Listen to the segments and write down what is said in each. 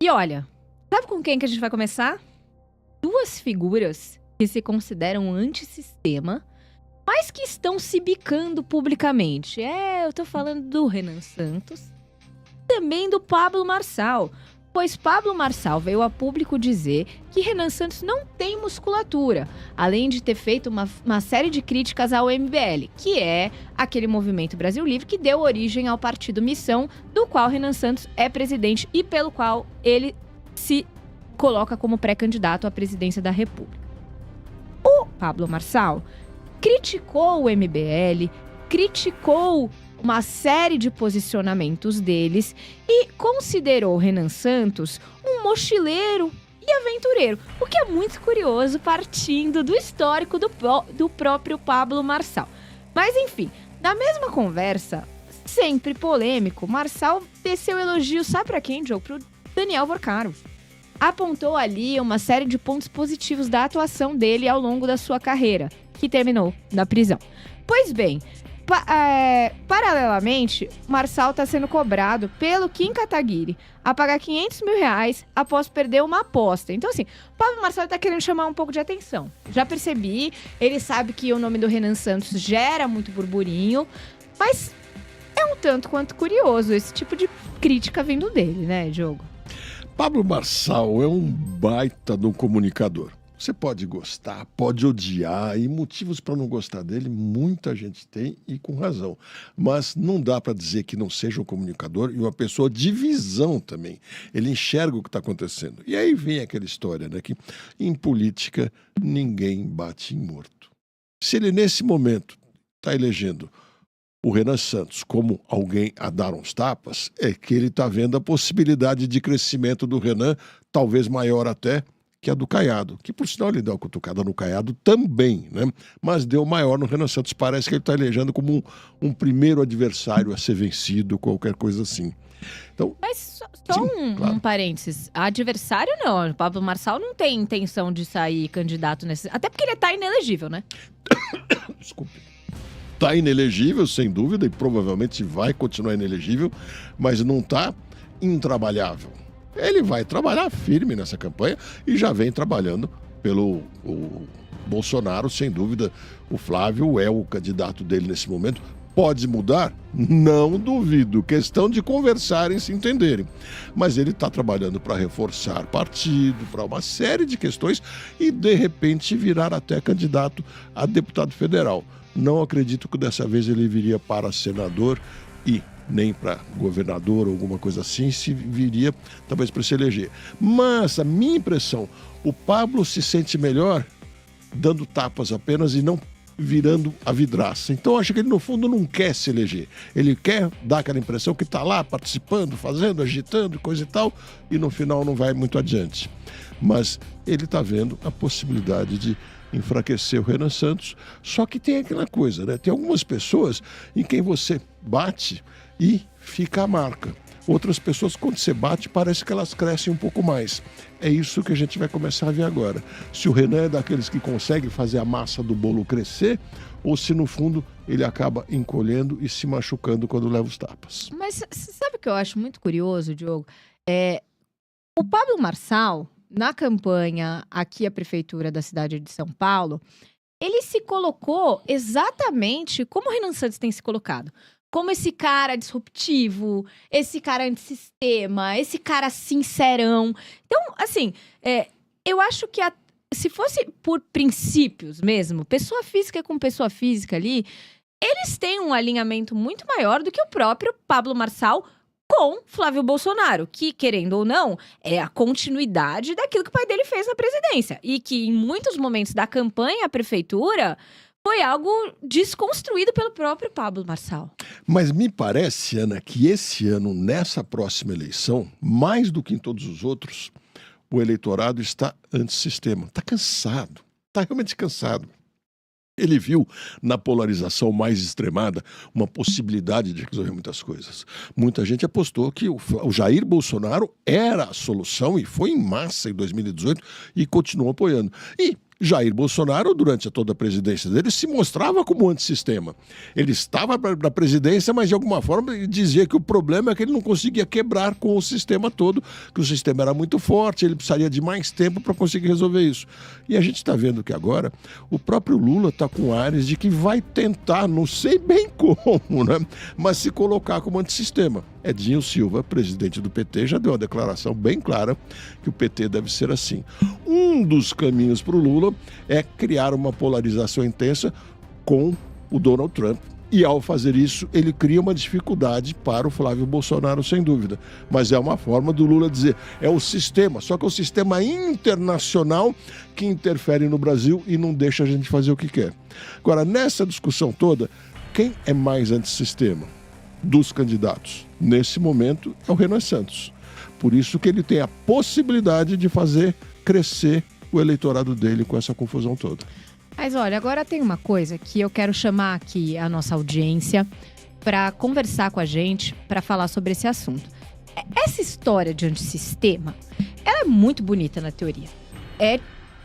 E olha, sabe com quem que a gente vai começar? Duas figuras que se consideram antissistema, mas que estão se bicando publicamente. Eu tô falando do Renan Santos, também do Pablo Marçal. Pois Pablo Marçal veio a público dizer que Renan Santos não tem musculatura, além de ter feito uma série de críticas ao MBL, que é aquele movimento Brasil Livre que deu origem ao Partido Missão, do qual Renan Santos é presidente e pelo qual ele se coloca como pré-candidato à presidência da República. O Pablo Marçal criticou o MBL, criticou uma série de posicionamentos deles e considerou Renan Santos um mochileiro e aventureiro, o que é muito curioso partindo do histórico do próprio Pablo Marçal. Mas enfim, na mesma conversa, sempre polêmico, Marçal teceu elogios, sabe pra quem, Diogo? Pro Daniel Vorcaro. Apontou ali uma série de pontos positivos da atuação dele ao longo da sua carreira, que terminou na prisão. Pois bem, paralelamente, Marçal está sendo cobrado pelo Kim Kataguiri a pagar R$500 mil após perder uma aposta. Então, assim, o Pablo Marçal está querendo chamar um pouco de atenção. Já percebi, ele sabe que o nome do Renan Santos gera muito burburinho, mas é um tanto quanto curioso esse tipo de crítica vindo dele, né, Diogo? Pablo Marçal é um baita de um comunicador. Você pode gostar, pode odiar, e motivos para não gostar dele muita gente tem, e com razão. Mas não dá para dizer que não seja um comunicador e uma pessoa de visão também. Ele enxerga o que está acontecendo. E aí vem aquela história, né, que em política ninguém bate em morto. Se ele nesse momento está elegendo o Renan Santos como alguém a dar uns tapas, é que ele está vendo a possibilidade de crescimento do Renan, talvez maior até que a do Caiado, que por sinal ele deu uma cutucada no Caiado também, né? Mas deu maior no Renan Santos. Parece que ele está elegendo como um primeiro adversário a ser vencido, qualquer coisa assim. Então, mas só sim, claro. Um parênteses. Adversário não. O Pablo Marçal não tem intenção de sair candidato nesse... Até porque ele tá inelegível, né? Desculpe. Tá inelegível, sem dúvida, e provavelmente vai continuar inelegível, mas não tá intrabalhável. Ele vai trabalhar firme nessa campanha e já vem trabalhando pelo Bolsonaro, sem dúvida. O Flávio é o candidato dele nesse momento. Pode mudar? Não duvido. Questão de conversarem, se entenderem. Mas ele está trabalhando para reforçar partido, para uma série de questões e, de repente, virar até candidato a deputado federal. Não acredito que dessa vez ele viria para senador e nem para governador ou alguma coisa assim, se viria talvez para se eleger. Mas a minha impressão, o Pablo se sente melhor dando tapas apenas e não virando a vidraça. Então acho que ele no fundo não quer se eleger. Ele quer dar aquela impressão que está lá participando, fazendo, agitando, coisa e tal, e no final não vai muito adiante. Mas ele está vendo a possibilidade de enfraquecer o Renan Santos, só que tem aquela coisa, né? Tem algumas pessoas em quem você bate e fica a marca. Outras pessoas, quando você bate, parece que elas crescem um pouco mais. É isso que a gente vai começar a ver agora. Se o Renan é daqueles que consegue fazer a massa do bolo crescer, ou se no fundo ele acaba encolhendo e se machucando quando leva os tapas. Mas sabe o que eu acho muito curioso, Diogo? O Pablo Marçal, na campanha aqui à prefeitura da cidade de São Paulo, ele se colocou exatamente como o Renan Santos tem se colocado. Como esse cara disruptivo, esse cara antissistema, esse cara sincerão. Então, assim, eu acho que se fosse por princípios mesmo, pessoa física com pessoa física ali, eles têm um alinhamento muito maior do que o próprio Pablo Marçal com Flávio Bolsonaro, que, querendo ou não, é a continuidade daquilo que o pai dele fez na presidência. E que, em muitos momentos da campanha à prefeitura, foi algo desconstruído pelo próprio Pablo Marçal. Mas me parece, Ana, que esse ano, nessa próxima eleição, mais do que em todos os outros, o eleitorado está antissistema. Está cansado, está realmente cansado. Ele viu na polarização mais extremada uma possibilidade de resolver muitas coisas. Muita gente apostou que o Jair Bolsonaro era a solução e foi em massa em 2018 e continuou apoiando. E Jair Bolsonaro, durante toda a presidência dele, se mostrava como antissistema. Ele estava na presidência, mas de alguma forma ele dizia que o problema é que ele não conseguia quebrar com o sistema todo, que o sistema era muito forte, ele precisaria de mais tempo para conseguir resolver isso. E a gente está vendo que agora o próprio Lula está com ares de que vai tentar, não sei bem como, né? Mas se colocar como antissistema. Edinho Silva, presidente do PT, já deu uma declaração bem clara que o PT deve ser assim. Um dos caminhos para o Lula é criar uma polarização intensa com o Donald Trump. E ao fazer isso, ele cria uma dificuldade para o Flávio Bolsonaro, sem dúvida. Mas é uma forma do Lula dizer, é o sistema, só que é o sistema internacional que interfere no Brasil e não deixa a gente fazer o que quer. Agora, nessa discussão toda, quem é mais antissistema dos candidatos? Nesse momento, é o Renan Santos. Por isso que ele tem a possibilidade de fazer crescer o eleitorado dele com essa confusão toda. Mas olha, agora tem uma coisa que eu quero chamar aqui a nossa audiência para conversar com a gente, para falar sobre esse assunto. Essa história de antissistema, ela é muito bonita na teoria.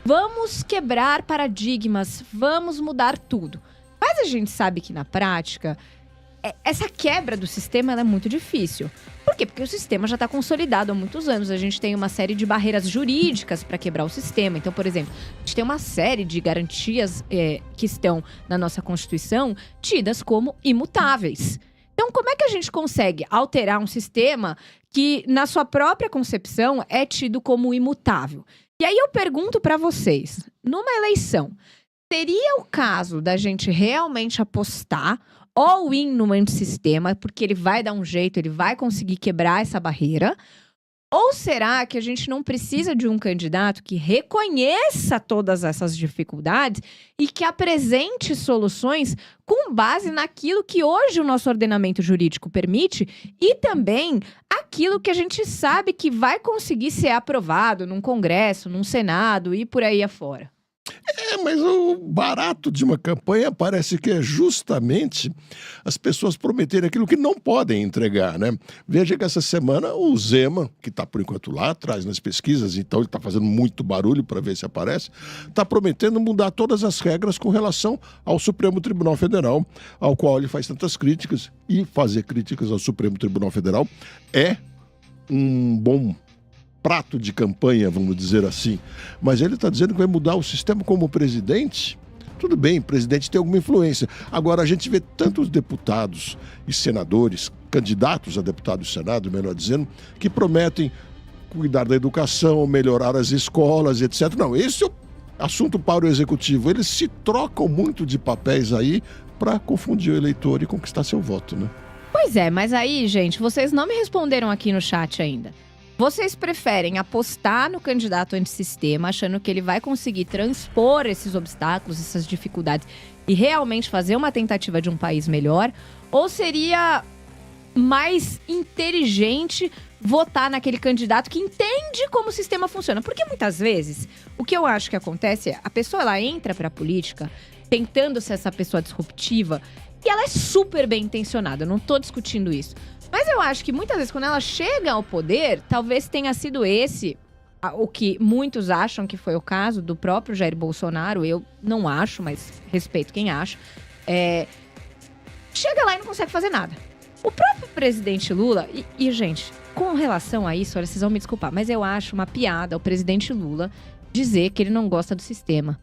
Vamos quebrar paradigmas, vamos mudar tudo. Mas a gente sabe que na prática, essa quebra do sistema ela é muito difícil. Por quê? Porque o sistema já está consolidado há muitos anos. A gente tem uma série de barreiras jurídicas para quebrar o sistema. Então, por exemplo, a gente tem uma série de garantias que estão na nossa Constituição tidas como imutáveis. Então, como é que a gente consegue alterar um sistema que, na sua própria concepção, é tido como imutável? E aí eu pergunto para vocês, numa eleição, seria o caso da gente realmente apostar all-in no antissistema, porque ele vai dar um jeito, ele vai conseguir quebrar essa barreira? Ou será que a gente não precisa de um candidato que reconheça todas essas dificuldades e que apresente soluções com base naquilo que hoje o nosso ordenamento jurídico permite e também aquilo que a gente sabe que vai conseguir ser aprovado num Congresso, num Senado e por aí afora? Mas o barato de uma campanha parece que é justamente as pessoas prometerem aquilo que não podem entregar, né? Veja que essa semana o Zema, que está por enquanto lá atrás nas pesquisas, então ele está fazendo muito barulho para ver se aparece, está prometendo mudar todas as regras com relação ao Supremo Tribunal Federal, ao qual ele faz tantas críticas, e fazer críticas ao Supremo Tribunal Federal é um bom prato de campanha, vamos dizer assim. Mas ele está dizendo que vai mudar o sistema como presidente. Tudo bem, o presidente tem alguma influência. Agora, a gente vê tantos deputados e senadores, candidatos a deputado do Senado, melhor dizendo, que prometem cuidar da educação, melhorar as escolas, etc. Não, esse é o assunto para o executivo. Eles se trocam muito de papéis aí para confundir o eleitor e conquistar seu voto, né? Pois é, mas aí, gente, vocês não me responderam aqui no chat ainda. Vocês preferem apostar no candidato antissistema, achando que ele vai conseguir transpor esses obstáculos, essas dificuldades e realmente fazer uma tentativa de um país melhor? Ou seria mais inteligente votar naquele candidato que entende como o sistema funciona? Porque muitas vezes, o que eu acho que acontece é a pessoa ela entra para a política tentando ser essa pessoa disruptiva e ela é super bem intencionada, eu não tô discutindo isso. Mas eu acho que muitas vezes, quando ela chega ao poder, talvez tenha sido esse o que muitos acham que foi o caso do próprio Jair Bolsonaro. Eu não acho, mas respeito quem acha. Chega lá e não consegue fazer nada. O próprio presidente Lula... E, gente, com relação a isso, olha, vocês vão me desculpar, mas eu acho uma piada o presidente Lula dizer que ele não gosta do sistema.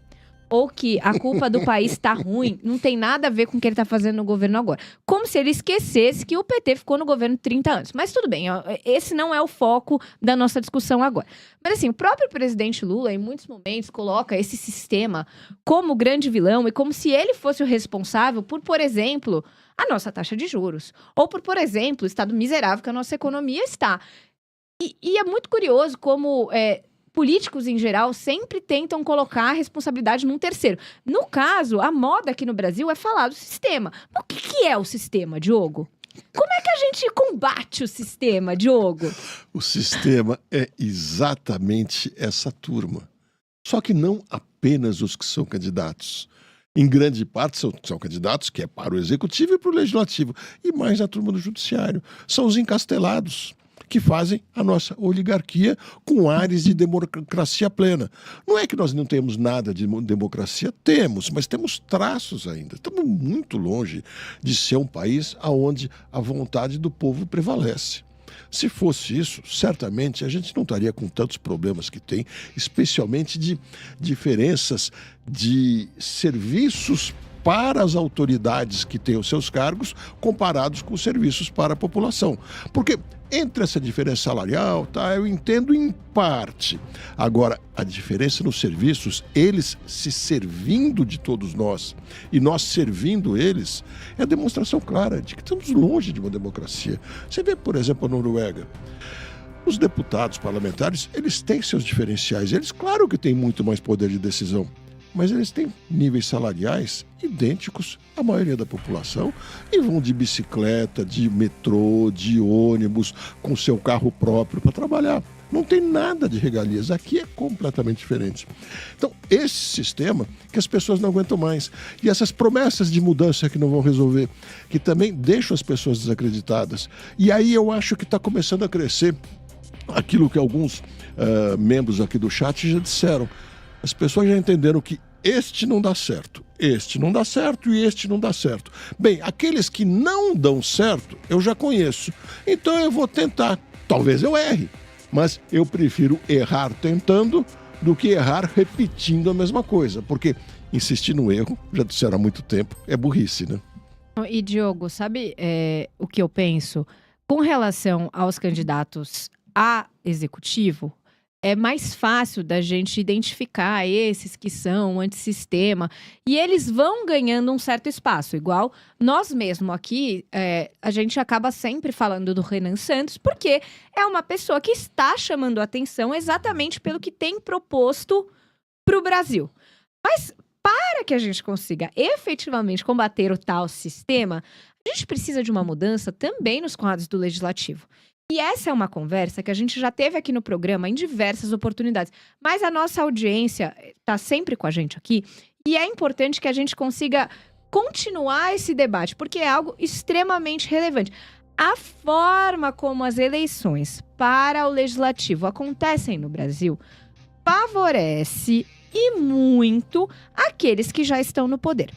Ou que a culpa do país tá ruim, não tem nada a ver com o que ele tá fazendo no governo agora. Como se ele esquecesse que o PT ficou no governo 30 anos. Mas tudo bem, ó, esse não é o foco da nossa discussão agora. Mas assim, o próprio presidente Lula, em muitos momentos, coloca esse sistema como grande vilão e como se ele fosse o responsável por exemplo, a nossa taxa de juros. Ou por exemplo, o estado miserável que a nossa economia está. E é muito curioso como... políticos, em geral, sempre tentam colocar a responsabilidade num terceiro. No caso, a moda aqui no Brasil é falar do sistema. Mas o que é o sistema, Diogo? Como é que a gente combate o sistema, Diogo? O sistema é exatamente essa turma. Só que não apenas os que são candidatos. Em grande parte são candidatos que é para o executivo e para o legislativo. E mais a turma do judiciário. São os encastelados. que fazem a nossa oligarquia com ares de democracia plena. Não é que nós não temos nada de democracia, temos, mas temos traços ainda. Estamos muito longe de ser um país onde a vontade do povo prevalece. Se fosse isso, certamente a gente não estaria com tantos problemas que tem, especialmente de diferenças de serviços para as autoridades que têm os seus cargos comparados com os serviços para a população. Porque entre essa diferença salarial, eu entendo em parte. Agora, a diferença nos serviços, eles se servindo de todos nós e nós servindo eles, é a demonstração clara de que estamos longe de uma democracia. Você vê, por exemplo, a Noruega. Os deputados parlamentares, eles têm seus diferenciais. Eles, claro que têm muito mais poder de decisão, mas eles têm níveis salariais idênticos à maioria da população e vão de bicicleta, de metrô, de ônibus, com seu carro próprio para trabalhar. Não tem nada de regalias. Aqui é completamente diferente. Então, esse sistema que as pessoas não aguentam mais. E essas promessas de mudança que não vão resolver, que também deixam as pessoas desacreditadas. E aí eu acho que está começando a crescer aquilo que alguns membros aqui do chat já disseram. As pessoas já entenderam que este não dá certo e este não dá certo. Bem, aqueles que não dão certo, eu já conheço. Então eu vou tentar. Talvez eu erre, mas eu prefiro errar tentando do que errar repetindo a mesma coisa. Porque insistir no erro, já disseram há muito tempo, é burrice, né? E, Diogo, sabe o que eu penso? Com relação aos candidatos a executivo, é mais fácil da gente identificar esses que são antissistema e eles vão ganhando um certo espaço. Igual nós mesmo aqui, a gente acaba sempre falando do Renan Santos, porque é uma pessoa que está chamando a atenção exatamente pelo que tem proposto para o Brasil. Mas para que a gente consiga efetivamente combater o tal sistema, a gente precisa de uma mudança também nos quadros do Legislativo. E essa é uma conversa que a gente já teve aqui no programa em diversas oportunidades. Mas a nossa audiência está sempre com a gente aqui. E é importante que a gente consiga continuar esse debate, porque é algo extremamente relevante. A forma como as eleições para o Legislativo acontecem no Brasil favorece e muito aqueles que já estão no poder.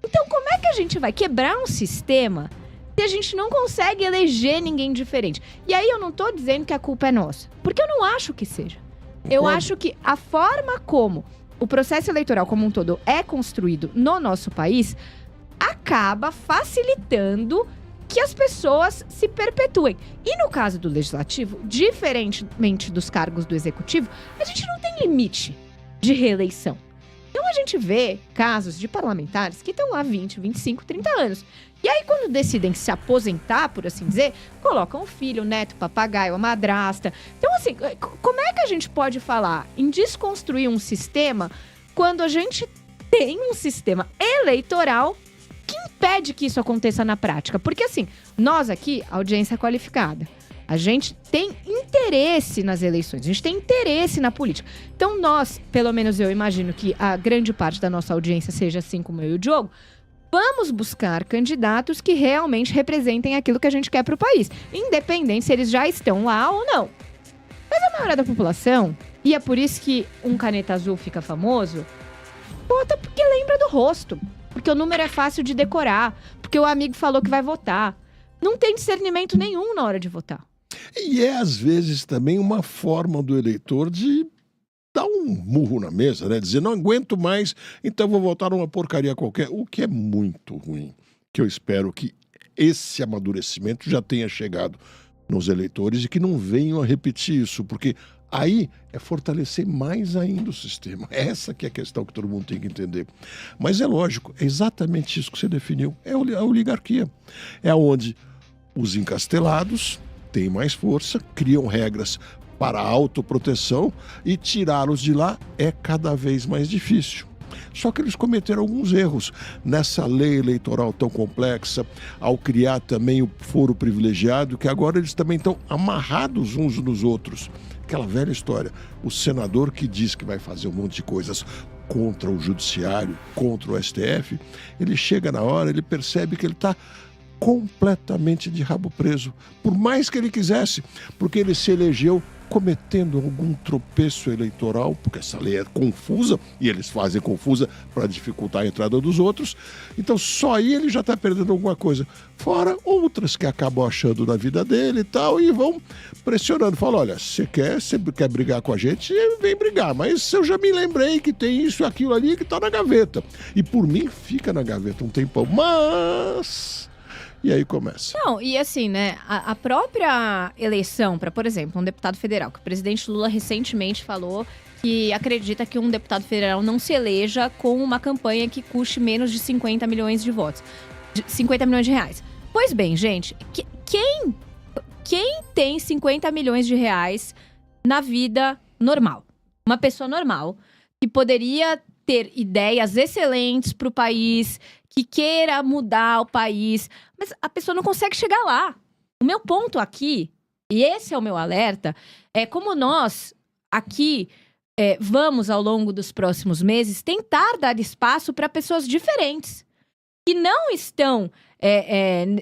Então, como é que a gente vai quebrar um sistema se a gente não consegue eleger ninguém diferente? E aí eu não tô dizendo que a culpa é nossa, porque eu não acho que seja. Eu acho que a forma como o processo eleitoral como um todo é construído no nosso país acaba facilitando que as pessoas se perpetuem. E no caso do Legislativo, diferentemente dos cargos do Executivo, a gente não tem limite de reeleição. Então a gente vê casos de parlamentares que estão lá 20, 25, 30 anos. E aí, quando decidem se aposentar, por assim dizer, colocam o filho, o neto, o papagaio, a madrasta. Então, assim, como é que a gente pode falar em desconstruir um sistema quando a gente tem um sistema eleitoral que impede que isso aconteça na prática? Porque, assim, nós aqui, audiência qualificada, a gente tem interesse nas eleições, a gente tem interesse na política. Então, nós, pelo menos eu imagino que a grande parte da nossa audiência seja assim como eu e o Diogo, vamos buscar candidatos que realmente representem aquilo que a gente quer para o país, independente se eles já estão lá ou não. Mas a maioria da população, e é por isso que um caneta azul fica famoso, vota porque lembra do rosto, porque o número é fácil de decorar, porque o amigo falou que vai votar. Não tem discernimento nenhum na hora de votar. E é, às vezes, também uma forma do eleitor de dar um murro na mesa, né? Dizer, não aguento mais, então vou votar numa porcaria qualquer, o que é muito ruim. Que eu espero que esse amadurecimento já tenha chegado nos eleitores e que não venham a repetir isso, porque aí é fortalecer mais ainda o sistema. Essa que é a questão que todo mundo tem que entender. Mas é lógico, é exatamente isso que você definiu, é a oligarquia. É onde os encastelados têm mais força, criam regras para a autoproteção e tirá-los de lá é cada vez mais difícil. Só que eles cometeram alguns erros nessa lei eleitoral tão complexa, ao criar também o foro privilegiado, que agora eles também estão amarrados uns nos outros. Aquela velha história, o senador que diz que vai fazer um monte de coisas contra o judiciário, contra o STF, ele chega na hora, ele percebe que ele está completamente de rabo preso, por mais que ele quisesse, porque ele se elegeu cometendo algum tropeço eleitoral, porque essa lei é confusa, e eles fazem confusa para dificultar a entrada dos outros, então só aí ele já está perdendo alguma coisa. Fora outras que acabam achando na vida dele e tal, e vão pressionando, falam, olha, você quer brigar com a gente, vem brigar, mas eu já me lembrei que tem isso e aquilo ali que está na gaveta, e por mim fica na gaveta um tempão, mas... E aí começa. Não, e assim, né, a própria eleição para, por exemplo, um deputado federal, que o presidente Lula recentemente falou que acredita que um deputado federal não se eleja com uma campanha que custe menos de 50 milhões de votos. 50 milhões de reais. Pois bem, gente, quem tem 50 milhões de reais na vida normal? Uma pessoa normal que poderia ter ideias excelentes para o país, que queira mudar o país, mas a pessoa não consegue chegar lá. O meu ponto aqui, e esse é o meu alerta, é como nós aqui vamos, ao longo dos próximos meses, tentar dar espaço para pessoas diferentes, que não estão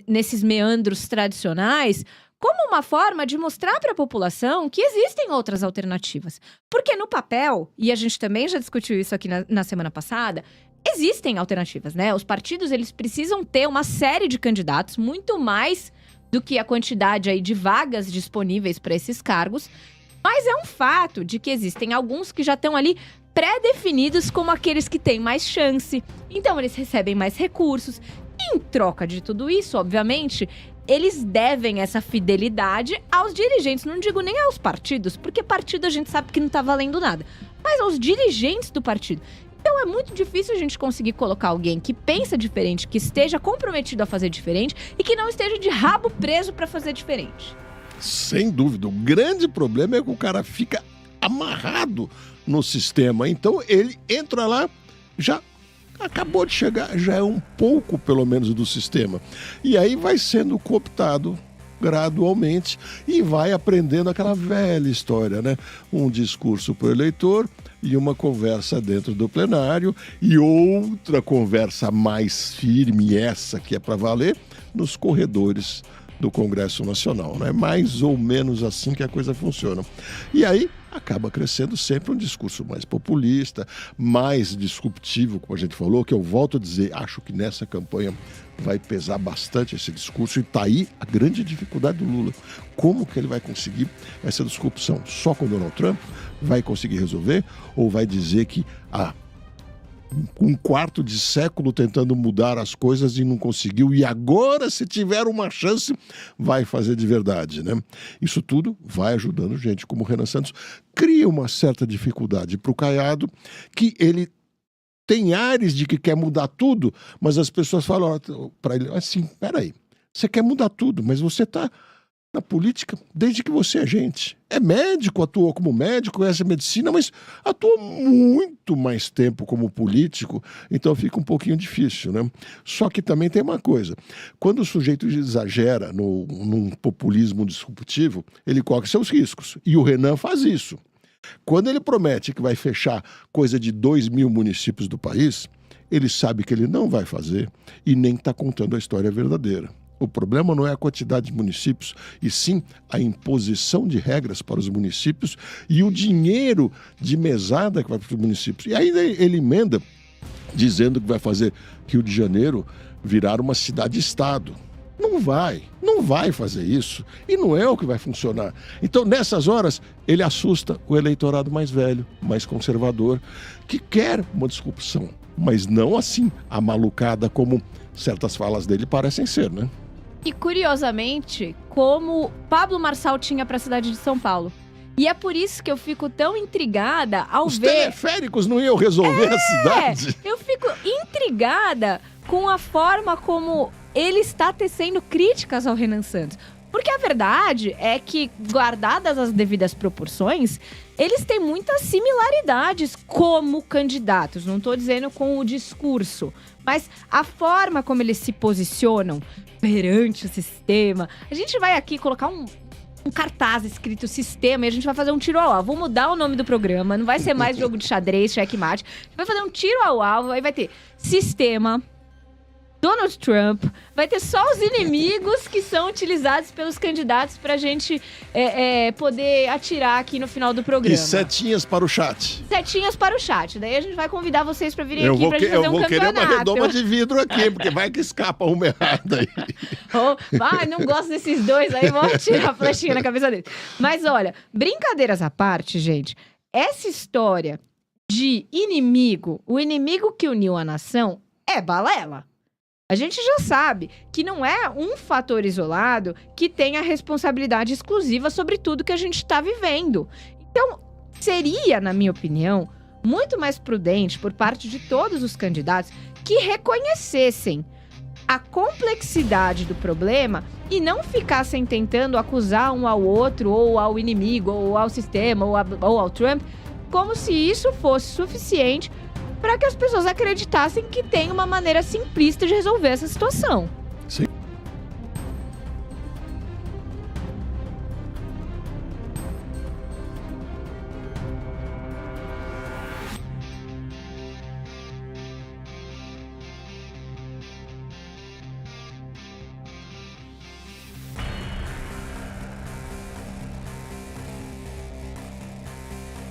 nesses meandros tradicionais, como uma forma de mostrar para a população que existem outras alternativas. Porque no papel, e a gente também já discutiu isso aqui na semana passada, existem alternativas, né? Os partidos, eles precisam ter uma série de candidatos, muito mais do que a quantidade aí de vagas disponíveis para esses cargos. Mas é um fato de que existem alguns que já estão ali pré-definidos como aqueles que têm mais chance. Então, eles recebem mais recursos. E, em troca de tudo isso, obviamente, eles devem essa fidelidade aos dirigentes. Não digo nem aos partidos, porque partido a gente sabe que não tá valendo nada. Mas aos dirigentes do partido. Então é muito difícil a gente conseguir colocar alguém que pensa diferente, que esteja comprometido a fazer diferente e que não esteja de rabo preso para fazer diferente. Sem dúvida. O grande problema é que o cara fica amarrado no sistema. Então ele entra lá, já acabou de chegar, já é um pouco pelo menos do sistema. E aí vai sendo cooptado gradualmente e vai aprendendo aquela velha história, né? Um discurso para o eleitor e uma conversa dentro do plenário e outra conversa mais firme, essa que é para valer, nos corredores do Congresso Nacional, né? Mais ou menos assim que a coisa funciona. E aí acaba crescendo sempre um discurso mais populista, mais disruptivo, como a gente falou, que eu volto a dizer, acho que nessa campanha vai pesar bastante esse discurso e tá aí a grande dificuldade do Lula. Como que ele vai conseguir essa disrupção? Só com Donald Trump? Vai conseguir resolver? Ou vai dizer que um quarto de século tentando mudar as coisas e não conseguiu, e agora, se tiver uma chance, vai fazer de verdade, né? Isso tudo vai ajudando gente como o Renan Santos. Cria uma certa dificuldade para o Caiado, que ele tem ares de que quer mudar tudo, mas as pessoas falam para ele assim, peraí, você quer mudar tudo, mas você está na política desde que você é gente. É médico, atuou como médico, conhece a medicina, mas atua muito mais tempo como político, então fica um pouquinho difícil, né? Só que também tem uma coisa, quando o sujeito exagera num populismo disruptivo, ele corre seus riscos, e o Renan faz isso. Quando ele promete que vai fechar coisa de 2.000 municípios do país, ele sabe que ele não vai fazer e nem está contando a história verdadeira. O problema não é a quantidade de municípios, e sim a imposição de regras para os municípios e o dinheiro de mesada que vai para os municípios. E aí ele emenda dizendo que vai fazer Rio de Janeiro virar uma cidade-estado. Não vai fazer isso. E não é o que vai funcionar. Então, nessas horas, ele assusta o eleitorado mais velho, mais conservador, que quer uma disrupção, mas não assim, amalucada como certas falas dele parecem ser, né? E, curiosamente, como Pablo Marçal tinha para a cidade de São Paulo. E é por isso que eu fico tão intrigada ao ver... Os teleféricos não iam resolver a cidade? Eu fico intrigada com a forma como ele está tecendo críticas ao Renan Santos. Porque a verdade é que, guardadas as devidas proporções, eles têm muitas similaridades como candidatos. Não estou dizendo com o discurso, mas a forma como eles se posicionam perante o sistema. A gente vai aqui colocar um cartaz escrito sistema e a gente vai fazer um tiro ao alvo. Vou mudar o nome do programa, não vai ser mais jogo de xadrez, checkmate. A gente vai fazer um tiro ao alvo, aí vai ter sistema, Donald Trump, vai ter só os inimigos que são utilizados pelos candidatos pra gente poder atirar aqui no final do programa. E setinhas para o chat. Setinhas para o chat. Daí a gente vai convidar vocês pra virem Eu aqui vou, pra gente fazer um campeonato. Eu vou querer uma redoma de vidro aqui, porque vai que escapa uma errada aí. Não gosto desses dois aí, vou atirar a flechinha na cabeça deles. Mas olha, brincadeiras à parte, gente, essa história de inimigo, o inimigo que uniu a nação, é balela. A gente já sabe que não é um fator isolado que tem a responsabilidade exclusiva sobre tudo que a gente está vivendo. Então, seria, na minha opinião, muito mais prudente por parte de todos os candidatos que reconhecessem a complexidade do problema e não ficassem tentando acusar um ao outro, ou ao inimigo, ou ao sistema, ou ao Trump, como se isso fosse suficiente para que as pessoas acreditassem que tem uma maneira simplista de resolver essa situação.